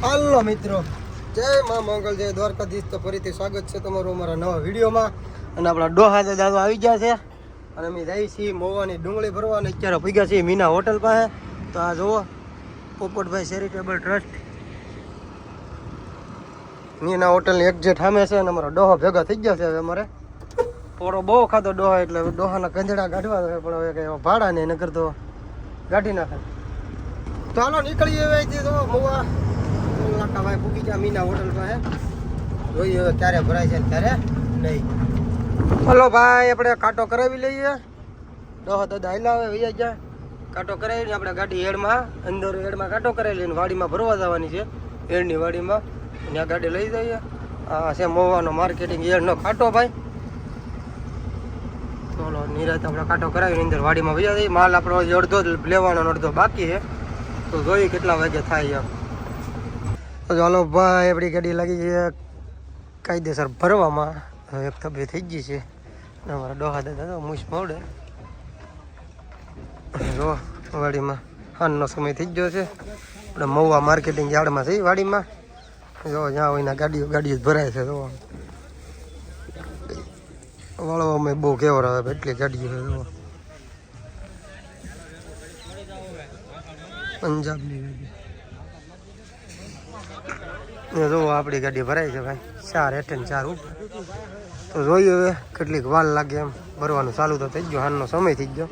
હાલો મિત્રો, જય મા મંગલ, જય દ્વારકાધીશ. તો ફરીથી સ્વાગત છે તમારું અમારા નવા વિડીયોમાં. અને આપણા ડોહા દાદા આવી ગયા છે અને અમે જઈએ છીએ મોવાની ડુંગળી ભરવા. અને અત્યારે પૂગ્યા છીએ મીના હોટલ પાસે. તો આ જુઓ, પોપટભાઈ ચેરિટેબલ ટ્રસ્ટ મીના હોટલની એક્ઝેટ સામે છે. અને અમારો ડોહો ભેગા થઈ ગયા છે. હવે અમારે પોરો બહુ ખાતો ડોહા, એટલે ડોહાના કંજડા કાઢવા છે, પણ હવે કંઈ ભાડા નહીં, નકર તો કાઢી નાખે. તો હાલો નીકળીએ હવે અહીંથી. તો મોવા ભાઈ પૂકી ગયા મીના હોટલ પાસે. જોઈએ હવે ક્યારે ભરાય છે ત્યારે નહીં. હલો ભાઈ, આપણે કાંટો કરાવી લઈએ. દોહા દાદા હાલ્યા આવે વૈયા ગયા. કાંટો કરાવીને આપણે ગાડી એડમાં અંદર એડમાં કાંટો કરાવી લઈને વાડીમાં ભરવા જવાની છે. એડની વાડીમાં ત્યાં ગાડી લઈ જઈએ. આ છે મોવાનો માર્કેટિંગ એડનો કાંટો ભાઈ. ચલો નિરાત આપણે કાંટો કરાવીને અંદર વાડીમાં વૈયા જઈએ. માલ આપણો અડધો જ લેવાનો, અડધો બાકી છે. તો જોઈએ કેટલા વાગે થાય એમ. તો ચાલો ભાઈ, આપણી ગાડી લાગી છે કાયદેસર ભરવામાં. હવે એક તબે થઈ ગઈ છે. અમારા ડોહા દાદા તો મૂછ મોડે જો વાડીમાં હાનનો સમય થઈ ગયો છે. આપણે મહુવા માર્કેટિંગ યાર્ડમાં થઈ વાડીમાં. જો જ્યાં હોય ગાડીઓ જ ભરાય છે. જો વાળવામાં બહુ કેવર આવે, એટલી ગાડીઓ છે. જો પંજાબની ગાડી જો આપણી ગાડી ભરાય છે ભાઈ. 4 હેઠ 4 ઉપર. તો જોઈએ હવે કેટલીક વાર લાગે એમ. ભરવાનું ચાલુ તો થઈ ગયો, હાલનો સમય થઈ ગયો.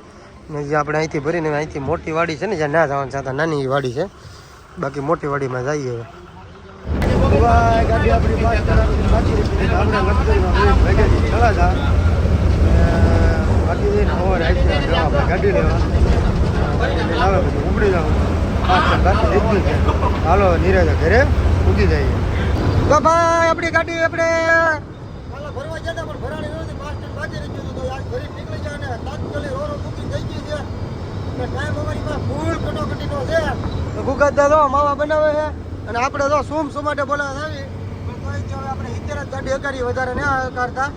ને જે આપણે અહીંથી ભરીને અહીંથી મોટી વાડી છે ને, જ્યાં ના જવાનું છતાં નાની વાડી છે. બાકી મોટી વાડીમાં જઈએ હવે. ગાડી આપણી ગાડી લેવા આવે પછી ઉમડી જાવ. હાલો નીરજ ઘરે ઉગી જઈએ. તો ભાઈ આપણી ગાડી આપણે ભરવા જતા પણ ભરાણી નથી. માસ્ટર બાકી રહી ગયું. તો આજ ભરી નીકળી જાય ને તાત્કાલિક રોરો બુકિંગ થઈ ગઈ છે. અને ટાઈમ અમારી પાસે ફૂલ કટોકટીનો છે. તો ગુગત દાદો માવા બનાવે છે અને આપણે તો સુમ સુમાટે બોલાવા આવી. પણ કોઈ હવે આપણે 70 જ ગાડી હકારી, વધારે ના હકારતા.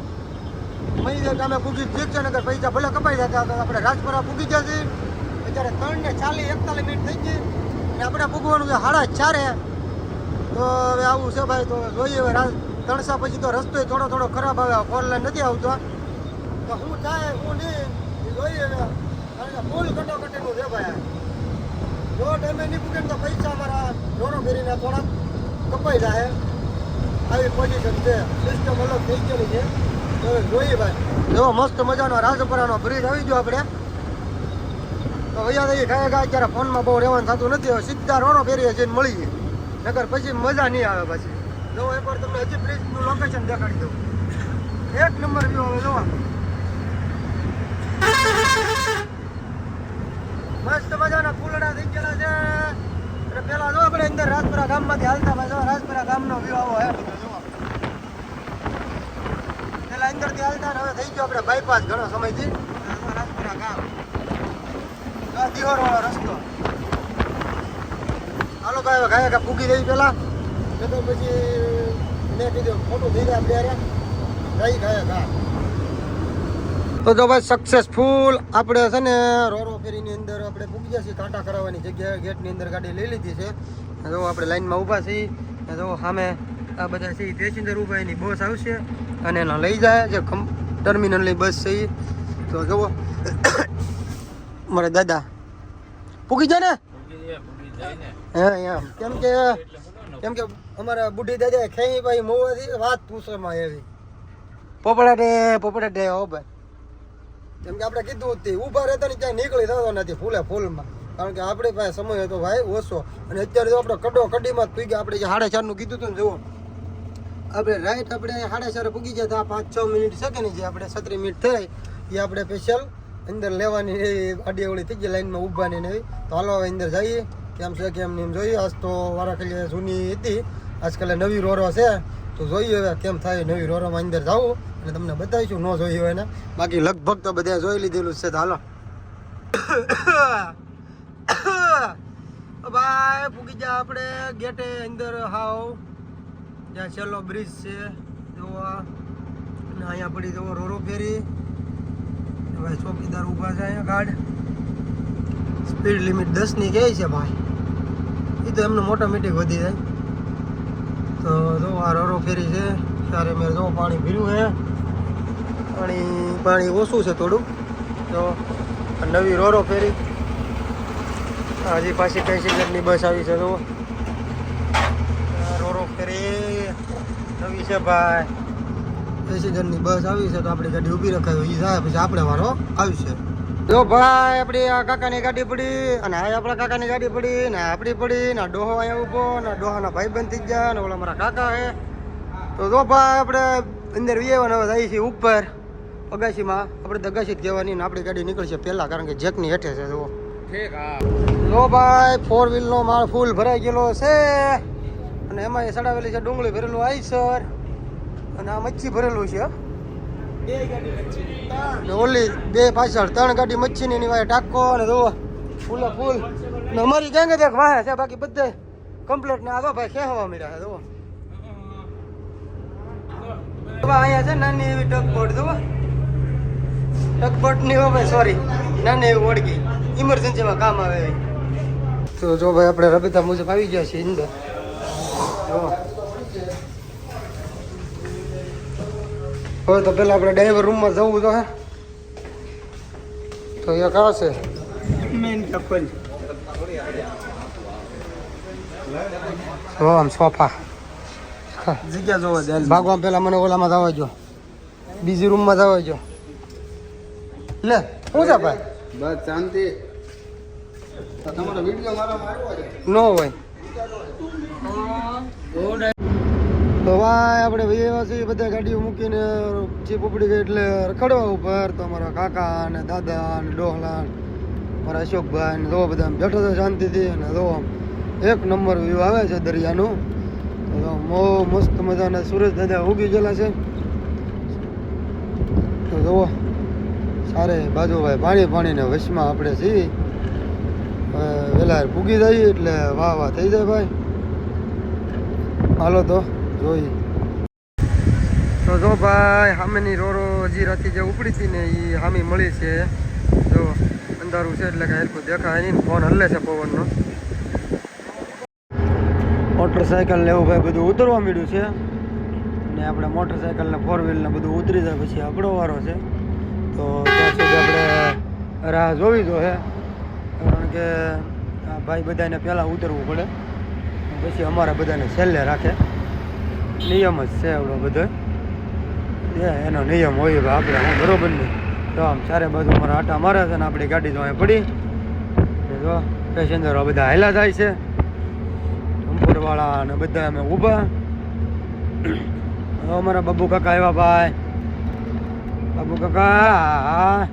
મહિને અમે પૂગી ઠીક છે, નગર પૈસા ભલે કપાઈ જતા. તો આપણે રાજપરા પૂગી ગયા છીએ. અત્યારે 3:40-41 મિનિટ થઈ ગઈ. અને આપણે પૂગવાનું છે 4:30. તો હવે આવું છે ભાઈ. તો જોઈએ હવે 3:00 પછી તો રસ્તો થોડો ખરાબ આવે, 4 લાઈન નથી આવતો. તો શું થાય શું નહીં જોઈએ હવે. કારણ કે ફૂલ કટોકટીનું છે ભાઈ. જો ટાઈમે નહીં પૂગે તો પૈસા અમારા જોરો ફેરીને થોડાક કપાઈ જાય. આવી પોઝિશન છે, સિસ્ટમ અલગ થઈ ગયેલી છે. તો હવે જોઈએ ભાઈ. જો મસ્ત મજાનો રાજપરાનો બ્રિજ આવી ગયો આપણે. તો વૈયા થઈ ખાય અત્યારે ફોનમાં બહુ રહેવાનું થતું નથી. હવે સીધા રોડો ફેરીએ જઈને મળીએ, નકર પછી મજા નહીં આવે. પછી જો એકવાર તમને હજી બ્રિજનું લોકેશન દેખાડી દઉં. 1 નંબર વ્યૂ હવે જોવા. મસ્ત મજાના ફૂલડા થઈ ગયેલા છે. અને પેલા જો આપણે અંદર રાજપુરા ગામમાંથી હાલતા ભાઈ. જો રાજપુરા ગામનો વ્યૂ આવો હે બધો. જોવા પેલા અંદરથી હાલતા, હવે થઈ ગયો આપણે બાયપાસ ઘણો સમયથી. રાજપુરા ગામ દિહોર વાળો રસ્તો. હાલો ભાઈ ગાયા પૂગી દઈ પેલા. તો પછી મેં કીધું ખોટું થઈ જાય ત્યારે જઈ ગયા. તો જો ભાઈ સક્સેસફુલ આપણે છે ને રોરો ફેરીની અંદર આપણે પૂગી ગયા છીએ. કાંટા કરાવવાની જગ્યાએ ગેટની અંદર ગાડી લઈ લીધી છે. જો આપણે લાઈનમાં ઊભા છીએ. જો સામે આ બધા છે પેસેન્જર ઊભા, એની બસ આવશે અને એનો લઈ જાય જે ટર્મિનલની બસ છે. તો જુઓ મારા દાદા પૂગી જાય ને. હા એમ કેમ કે અમારા બુઢી દાદા ખેઈ ભાઈ મોવાથી વાત પૂછવામાં એવી પોપડાટે હો ભાઈ. કેમ કે આપણે કીધું હતી ઊભા રહેતા ને ક્યાંય નીકળી થતો નથી ફૂલમાં. કારણ કે આપણી પાસે સમય હતો ભાઈ ઓછો. અને અત્યારે જો આપણે કડીમાં જ પૂગ્યા. આપણે જે 4:30 કીધું હતું ને, જુઓ આપણે રાઈટ આપણે 4:30 પૂગી ગયા હતા. 5-6 મિનિટ છે કે નહીં, જે આપણે 17 મિનિટ થઈ એ આપણે સ્પેશિયલ અંદર લેવાની ગાડી ઓળી થઈ ગઈ લાઈનમાં ઊભાની એવી. તો હાલો હવે અંદર જઈએ. કેમ છે કેમ નહીં જોઈએ. આજ તો વારાખલી જૂની હતી, આજકાલ નવી રોરો છે. તો જોઈએ હવે કેમ થાય નવી રોરોમાં અંદર જાવું અને તમને બતાવીશું. ન જોઈ હોય ને, બાકી લગભગ તો બધા જોઈ લીધેલું છે. તો હાલો ભાઈ પૂગી ગયા આપણે ગેટે અંદર. હાવ જ્યાં છેલ્લો બ્રિજ છે જોવા. અને અહીંયા પડી જવો રોરો ફેરી. ભાઈ ચોકીદાર ઊભા છે અહીંયા ગાર્ડ. સ્પીડ લિમિટ 10 ની કહે છે ભાઈ. એ તો એમનું ઓટોમેટિક વધી જાય. તો જો આ રોરો ફેરી છે ત્યારે મેં જો પાણી ભર્યું છે પાણી ઓછું છે થોડું તો નવી રોરો ફેરી હજી પાછી પેસેન્જરની બસ આવી છે તો રોરો ફેરી નવી છે ભાઈ પેસેન્જરની બસ આવી છે તો આપણી ગાડી ઊભી રખાવી એ જાય પછી આપણે વારો આવશે જો ભાઈ આપણી આ કાકાની ગાડી પડી અને આ આપણા કાકાની ગાડી પડી ને આપણી પડી ને ડોહો અહીંયા ઊભો ને ડોહાના ભાઈબંધ થઈ ગયા ને ઓલા મારા કાકા છે તો જો ભાઈ આપણે અંદર વિયેવાના હવે જઈએ છીએ ઉપર અગાશીમાં આપણે દગાશી જ કહેવાની ને આપણી ગાડી નીકળશે પહેલાં કારણ કે જેકની હેઠે છે જુઓ જો ભાઈ 4 વ્હીલનો માળ ફૂલ ભરાઈ ગયેલો છે અને એમાં એ સડાવેલી છે ડુંગળી ભરેલું આઈસર અને આ મચ્છી ભરેલું છે ઓલી 2 પાછળ 3 ગાડી મચ્છીની એની વાય ટાકો અને જો ફૂલે ફૂલ ને અમારી ગેંગે દેખ વાહે છે બાકી બધે કમ્પ્લીટ ને આ તો ભાઈ ખેહવા મળ્યા છે જો અહીંયા છે નાની એવી ટકબોટ જો ટકબોટ ની ભાઈ સોરી નાની એવી ઓળગી ઇમરજન્સીમાં કામ આવે એવી તો જો ભાઈ આપણે રબીતા મુજબ આવી ગયા છીએ અંદર જો હવે તો પેલા આપણે ડ્રાઈવર રૂમમાં જવું તો હે તો એ કાં છે મેન કપલ આમ સોફા જગ્યા જોવા દે ભાગવા પેલા મને ઓલામાં જવા જો બીજી રૂમમાં જવા જો લે શું છે ભાઈ બસ શાંતિ તમારો વિડીયો મારામાં આવ્યો છે નો હોય તો ભાઈ આપણે ભાઈ બધા ગાડીઓ મૂકીને ચીપ ઉપડી ગઈ એટલે રખડવા ઉપર તો અમારા કાકા ને દાદા ને ડોહલા મારા અશોકભાઈ ને જો બધા બેઠો તો શાંતિથી અને જો એક નંબર વ્યૂ આવે છે દરિયાનું તો મસ્ત મજાના સુરજ દાદા ઉગી ગયેલા છે તો જુઓ સારે બાજુ ભાઈ પાણીને વશમાં આપણે છીએ વહેલા પૂગી જઈએ એટલે વાહ થઈ જાય ભાઈ હાલો તો જોઈ તો જો ભાઈ સામેની રોરો હજી રાતે જે ઉપડી હતી ને એ સામી મળી છે જો અંધારું છે એટલે કાંઈ હરખું દેખાય નહીં ફોન હલે છે પવનનો મોટરસાઇકલ ને એવું ભાઈ બધું ઉતરવા માંડ્યું છે ને આપણે મોટરસાઇકલ ને 4 વ્હીલ ને બધું ઉતરી જાય પછી આપણો વારો છે તો ત્યાં સુધી આપણે રાહ જોવી જોઈએ કારણ કે આ ભાઈ બધાને પહેલાં ઉતરવું પડે પછી અમારા બધાને છેલ્લે રાખે નિયમ જ છે એવડો બધો એનો નિયમ હોય આપણે હું બરોબર નહીં તો આમ ચારે બાજુ અમારા આટા મારે છે ને આપણી ગાડી તો અહીં પડી જો પેસેન્જરો બધા હાલ્યા જાય છે જમ્પરવાળા અને બધા અમે ઊભા અમારા બાબુ કાકા આવ્યા ભાઈ બાબુ કાકા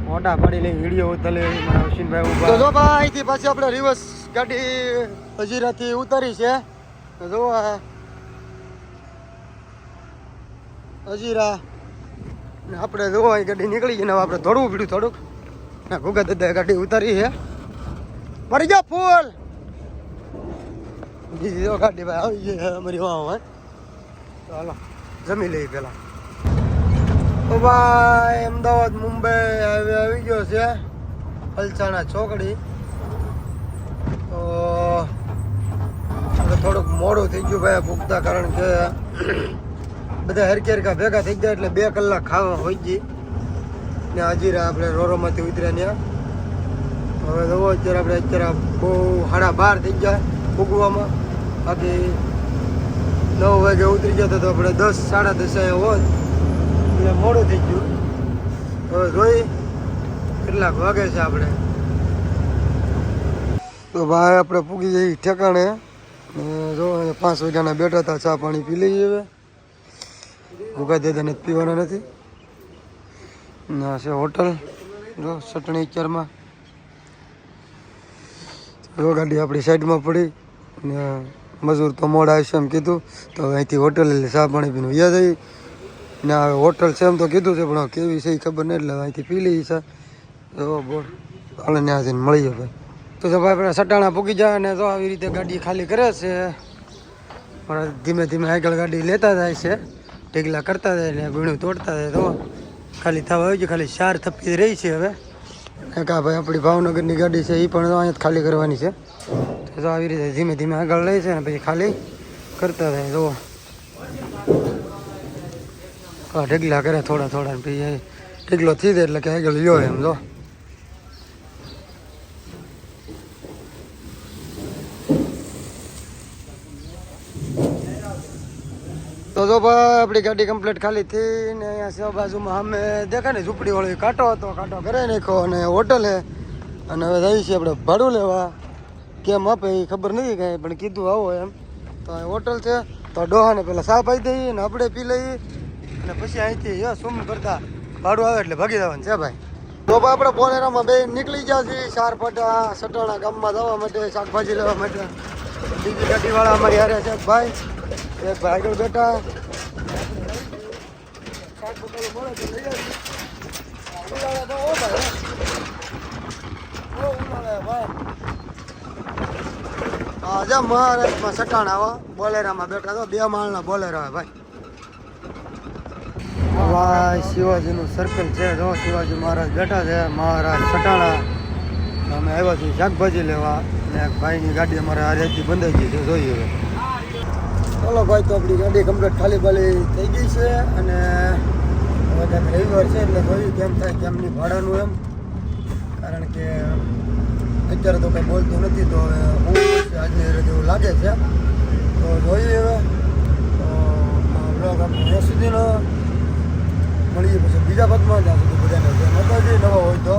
મોટા પડી લઈ વિડીયો ઉતરે મારા અશ્વિનભાઈ ઊભા તો જો ભાઈ અહીંથી પાછી આપણે રિવર્સ ગાડી હજીરાથી ઉતારી છે જો હજીરા ને આપણે જો અહીં ગાડી નીકળી ગઈ ને આપણે દોડવું પડ્યું થોડુંક ને ભૂગા દાદા ગાડી ઉતારી છે મરી જા ફૂલ બીજી જો ગાડી ભાઈ આવી ગઈ અમારી વાહ ચાલો જમી લઈ પેલા તો ભાઈ અમદાવાદ મુંબઈ હાઈવે આવી ગયો છે પલસાણા ચોકડી તો થોડુંક મોડું થઈ ગયું ભાઈ ભૂખતા કારણ કે બધા હરકેરકા ભેગા થઈ ગયા એટલે 2 કલાક ખાવા હોય ગઈ ને હજીરા આપણે રોરોમાંથી ઉતર્યા ત્યાં હવે જોવો અત્યારે બહુ 12:30 થઈ ગયા ભૂગવામાં બાકી 9 વાગે ઉતરી ગયા તો આપણે 10 10:30 હોત એટલે મોડું થઈ ગયું હવે જોઈ કેટલાક વાગે છે આપણે તો ભાઈ આપણે પૂગી જઈએ ઠેકાણે જો 5 વાગ્યાના બેઠા હતા ચા પાણી પી લઈએ હવે ભૂગા દાદાને પીવાના નથી ના છે હોટલ જો ચટણી 4માં જો ગાડી આપણી સાઈડમાં પડી ને મજૂર તો મોડા આવશે એમ કીધું તો અહીંથી હોટલ એટલે ચા પાણી પીને વ્યા જઈ ને હોટલ છે એમ તો કીધું છે પણ કેવી છે એ ખબર નહીં એટલે અહીંથી પી લઈએ છે જો બોલ હાલે ત્યાં જઈને મળીએ ભાઈ તો જો ભાઈ આપણે સટાણા પૂકી જાય અને જો આવી રીતે ગાડી ખાલી કરે છે પણ ધીમે ધીમે આગળ ગાડી લેતા જાય છે ઢીગલા કરતા જાય ને ગુણું તોડતા જાય તો ખાલી થવા આવી ગયું ખાલી 4 થપ્પી રહી છે હવે એક આ ભાઈ આપણી ભાવનગરની ગાડી છે એ પણ અહીંયા જ ખાલી કરવાની છે. તો આવી રીતે ધીમે ધીમે આગળ લે છે ને પછી ખાલી કરતા થાય. જો હા ઢગલા કરે થોડા થોડા પછી ઢગલો થઈ જાય એટલે કે આગળ લ્યો એમ. જો તો જો ભાઈ આપણી ગાડી કમ્પ્લીટ ખાલી થઈ ને અહીંયા છે બાજુમાં અમે દેખાય ને ઝૂંપડી વાળો કાંટો હતો, કાંટો કરે નાખ્યો અને હોટલ હે. અને હવે જઈએ છીએ આપણે ભાડું લેવા. કેમ આપે એ ખબર નથી કાંઈ, પણ કીધું આવો એમ. તો અહીં હોટલ છે તો ડોહાને પહેલાં ચા પાઈ દઈએ ને આપણે પી લઈએ અને પછી અહીંથી શું કરતા ભાડું આવે એટલે ભાગી જવાનું છે ભાઈ. તો ભાઈ આપણે બોલેરામાં બે નીકળી ગયા છીએ ચારપાટા સટાણા ગામમાં જવા માટે, શાકભાજી લેવા માટે. બીજી ગાડીવાળા અમારી હારે છે ભાઈ, એક ભાઈ આગળ બેઠા. હા મહારાષ્ટ્રમાં સટાણા આવો બોલેરામાં બેઠા તો 2 માળના બોલેરો ભાઈ. શિવાજીનું સર્કલ છે. જો શિવાજી મહારાજ બેઠા છે મહારાજ સટાણા. અમે આવ્યા છીએ શાકભાજી લેવા અને એક ભાઈની ગાડી અમારે હારેથી બંધાઈ ગઈ છે. જોઈએ હવે ચાલો ભાઈ. તો આપણી ગાડી કમ્પ્લીટ ખાલી બાલી થઈ ગઈ છે અને હવે કંઈક રવિવાર છે એટલે જોયું કેમ થાય કેમની ભાડાનું એમ. કારણ કે અત્યારે તો કંઈ બોલતું નથી તો હવે હું આજની રીતે એવું લાગે છે. તો જોઈએ હવે તો બ્લોગ આપણે ત્યાં સુધીનો મળીએ પછી બીજા ભાગમાં. ત્યાં સુધી બધાને જે માતાજી નવા હોય તો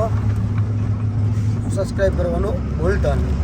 સબસ્ક્રાઈબ કરવાનું ભૂલતા નહીં.